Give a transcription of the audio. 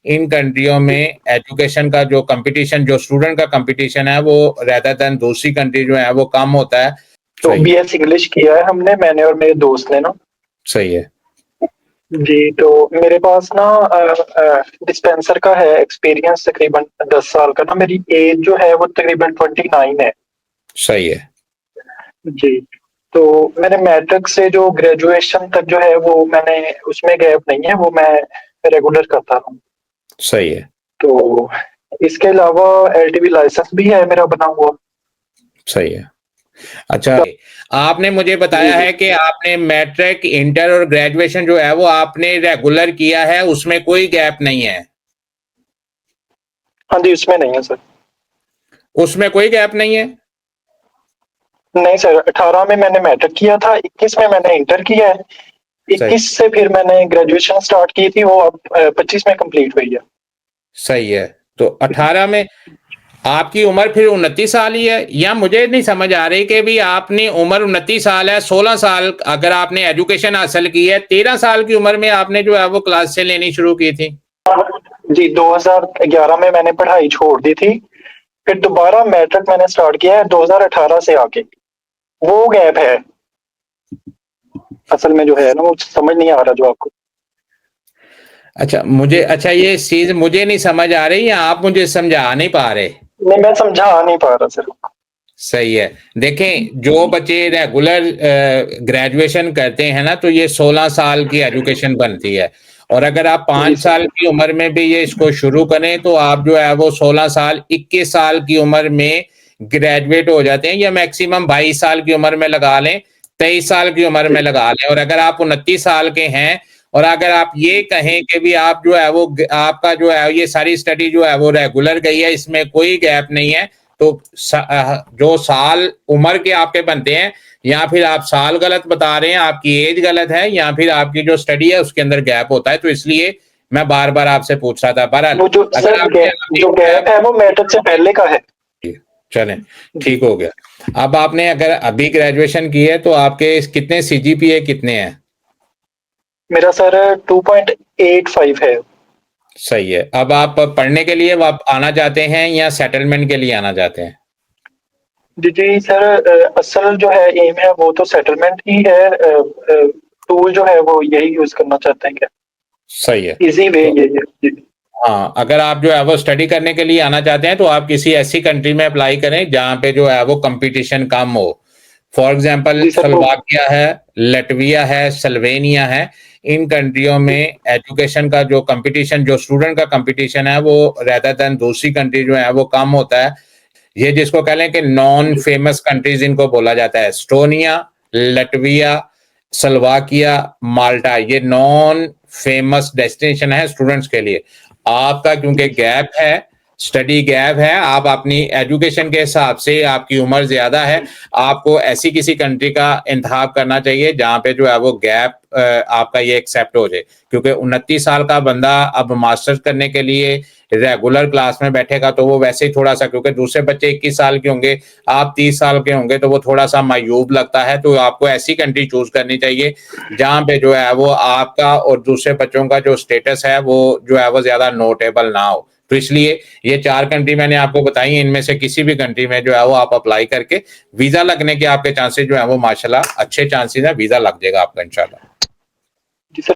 इन कंट्रियों में एजुकेशन का जो कंपटीशन, जो स्टूडेंट का कंपटीशन है, वो रेदर देन दूसरी कंट्री जो है वो कम होता है। तो बीएस इंग्लिश किया है हमने, मैंने और मेरे दोस्त ने ना। सही है जी, तो मेरे पास ना डिस्पेंसर का है एक्सपीरियंस तकरीबन 10 साल का ना। मेरी एज जो है वो तकरीबन 29 है। सही है जी, तो मैंने मैट्रिक से जो ग्रेजुएशन तक जो है वो मैंने उसमें गैप नहीं है, वो मैं रेगुलर करता हूँ। सही है तो इसके अलावा एलटीवी लाइसेंस भी है मेरा बना हुआ। सही है। अच्छा, आपने मुझे जी बताया जी। है कि आपने मैट्रिक, इंटर और ग्रेजुएशन जो है वो आपने रेगुलर किया है, उसमें कोई गैप नहीं है। हाँ जी, उसमें नहीं है सर। उसमें कोई गैप नहीं है। नहीं सर, 18 में मैंने मैट्रिक किया था, 21 में मैंने इंटर किया है, सही 21 से फिर मैंने ग्रेजुएशन स्टार्ट की थी, वो अब 25 में कंप्लीट हुई है। सही है। तो 18 में आपकी उम्र फिर 29 साल ही है, या मुझे नहीं समझ आ रही कि भी आपने उम्र 29 साल है, 16 साल अगर आपने एजुकेशन हासिल की है, 13 साल की उम्र में आपने जो है वो क्लास से लेनी शुरू की थी। जी, 2011 में मैंने पढ़ाई छोड़ दी थी, फिर दोबारा मैट्रिक मैंने स्टार्ट किया है 2018 से आके। वो गैप है असल में जो है ना, वो समझ नहीं आ रहा जो आपको। अच्छा, ये चीज मुझे नहीं समझ आ रही, या आप मुझे समझा नहीं पा रहे। नहीं, मैं समझा नहीं पा रहा सर। सही है। देखें, जो बच्चे रेगुलर ग्रेजुएशन करते हैं ना, तो ये 16 साल की एजुकेशन बनती है, और अगर आप जी 5 सर। साल की उम्र में भी ये इसको शुरू करें तो आप जो है वो 16 साल, 21 साल की उम्र में ग्रेजुएट हो जाते हैं, या मैक्सिमम 22 साल की उम्र में लगा लें, 23 साल की उम्र में लगा लें। और अगर आप 29 साल के हैं, और अगर आप ये कहें कि भी आप जो है वो आपका जो है ये सारी स्टडी जो है वो रेगुलर गई है, इसमें कोई गैप नहीं है, तो जो साल उम्र के आपके बनते हैं, या फिर आप साल गलत बता रहे हैं, आपकी एज गलत है, या फिर आपकी जो स्टडी है उसके अंदर गैप होता है। तो इसलिए मैं बार बार आपसे पूछ रहा था। बहरहाल, वो जो अगर सर आपने अभी जो गैप है वो मैट्रिक से पहले का है। चलें, जी। ठीक हो गया। अब आपने अगर अभी ग्रेजुएशन की है तो आपके कितने सीजीपीए कितने हैं? मेरा सर 2.85 है। सही है। अब आप पढ़ने के लिए आप आना चाहते हैं या सेटलमेंट के लिए आना चाहते हैं? जी जी सर, असल जो है एम है वो तो सेटलमेंट ही है। टूल जो है वो यही यूज करना चाहते हैं क्या? सही है। इजी वे तो यही है जी। हाँ, अगर आप जो है वो स्टडी करने के लिए आना चाहते हैं तो आप किसी ऐसी कंट्री में अप्लाई करें जहाँ पे जो है वो कंपटीशन कम हो। फॉर एग्जांपल जी सर वो। स्लोवाकिया है, लटविया है, स्लोवेनिया है। इन कंट्रियों में एजुकेशन का जो कंपटीशन, जो स्टूडेंट का कंपटीशन है, वो रेदर देन दूसरी कंट्री जो है वो कम होता है। ये जिसको कह लें कि नॉन फेमस कंट्रीज इनको बोला जाता है, एस्टोनिया, लटविया, स्लोवाकिया, माल्टा, ये नॉन फेमस डेस्टिनेशन है स्टूडेंट्स के लिए। आपका क्योंकि गैप है, स्टडी गैप है, आप अपनी एजुकेशन के हिसाब से, आपकी उम्र ज्यादा है, आपको ऐसी किसी कंट्री का इंतखाब करना चाहिए जहां पे जो है वो गैप आपका ये एक्सेप्ट हो जाए। क्योंकि 29 साल का बंदा अब मास्टर्स करने के लिए रेगुलर क्लास में बैठेगा तो वो वैसे ही थोड़ा सा, क्योंकि दूसरे बच्चे 21 साल के होंगे, आप 30 साल के होंगे, तो वो थोड़ा सा मायूब लगता है। तो आपको ऐसी कंट्री चूज करनी चाहिए जहां पे जो है वो आपका और दूसरे बच्चों का जो स्टेटस है वो जो है वो ज्यादा नोटेबल ना हो। तो इसलिए ये 4 कंट्री मैंने आपको बताई, इनमें से किसी भी कंट्री में जो है वो आप अप्लाई करके वीजा लगने के आपके चांसेस जो है वो माशाल्लाह अच्छे चांसेस है, वीजा लग जाएगा आपका इंशाल्लाह। जी सर।